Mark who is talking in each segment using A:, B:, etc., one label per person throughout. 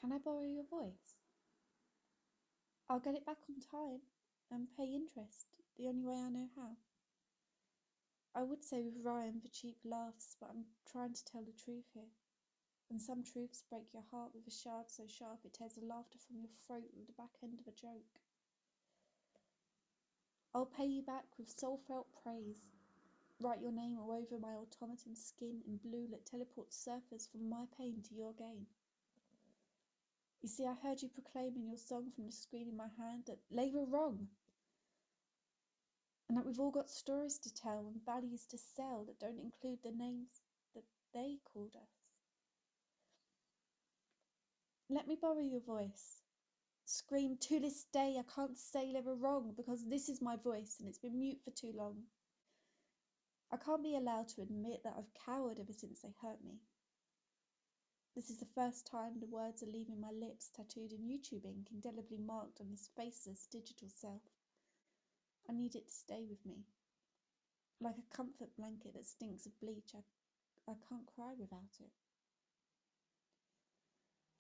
A: Can I borrow your voice? I'll get it back on time and pay interest, the only way I know how. I would say with Ryan for cheap laughs, but I'm trying to tell the truth here. And some truths break your heart with a shard so sharp it tears the laughter from your throat with the back end of a joke. I'll pay you back with soul-felt praise. Write your name all over my automaton skin in blue that teleports surfers from my pain to your gain. You see, I heard you proclaiming your song from the screen in my hand that they were wrong, and that we've all got stories to tell and values to sell that don't include the names that they called us. Let me borrow your voice. Scream to this day, I can't say they were wrong because this is my voice and it's been mute for too long. I can't be allowed to admit that I've cowered ever since they hurt me. This is the first time the words are leaving my lips tattooed in YouTube ink, indelibly marked on this faceless digital self. I need it to stay with me. Like a comfort blanket that stinks of bleach, I can't cry without it.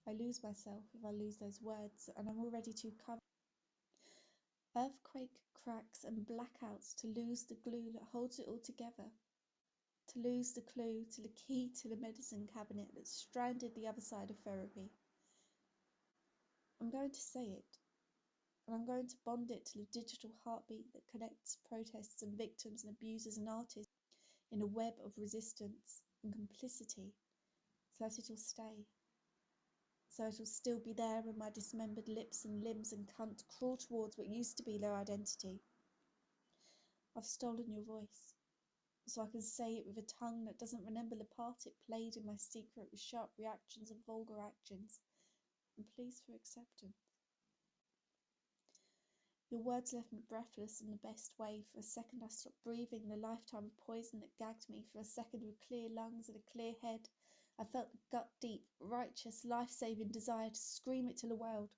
A: I lose myself if I lose those words, and I'm already too covered. Earthquake, cracks and blackouts to lose the glue that holds it all together. To lose the clue to the key to the medicine cabinet that's stranded the other side of therapy. I'm going to say it, and I'm going to bond it to the digital heartbeat that connects protests and victims and abusers and artists in a web of resistance and complicity, so that it'll stay. So it'll still be there when my dismembered lips and limbs and cunt crawl towards what used to be their identity. I've stolen your voice, so I can say it with a tongue that doesn't remember the part it played in my secret with sharp reactions and vulgar actions, and pleas for acceptance. Your words left me breathless in the best way. For a second I stopped breathing, the lifetime of poison that gagged me. For a second, with clear lungs and a clear head, I felt the gut-deep, righteous, life-saving desire to scream it to the world.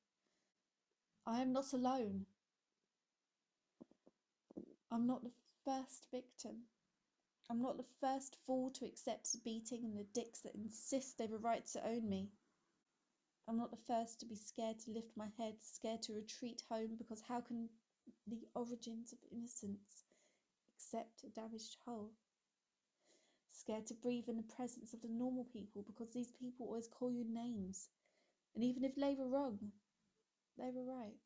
A: I am not alone. I'm not the first victim. I'm not the first fool to accept the beating and the dicks that insist they've a right to own me. I'm not the first to be scared to lift my head, scared to retreat home, because how can the origins of innocence accept a damaged whole? Scared to breathe in the presence of the normal people, because these people always call you names. And even if they were wrong, they were right.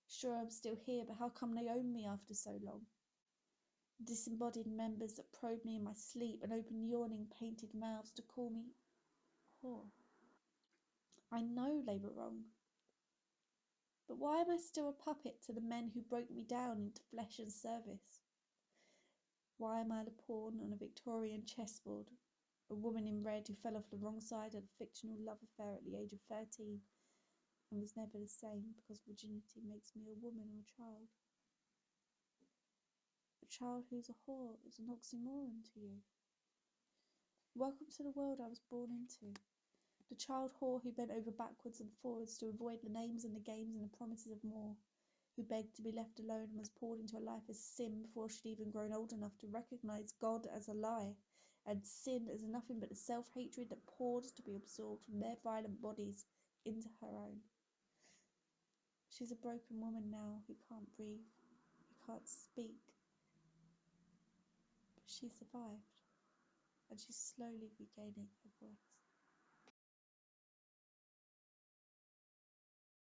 A: Sure, I'm still here, but how come they own me after so long? Disembodied members that probe me in my sleep and open yawning, painted mouths to call me whore. I know they were wrong. But why am I still a puppet to the men who broke me down into flesh and service? Why am I the pawn on a Victorian chessboard, a woman in red who fell off the wrong side of a fictional love affair at the age of 13 and was never the same because virginity makes me a woman or a child? A child who's a whore is an oxymoron to you. Welcome to the world I was born into. The child whore who bent over backwards and forwards to avoid the names and the games and the promises of more, who begged to be left alone and was poured into a life as sin before she'd even grown old enough to recognise God as a lie, and sin as nothing but the self-hatred that poured to be absorbed from their violent bodies into her own. She's a broken woman now who can't breathe, who can't speak, but she survived, and she's slowly regaining her voice.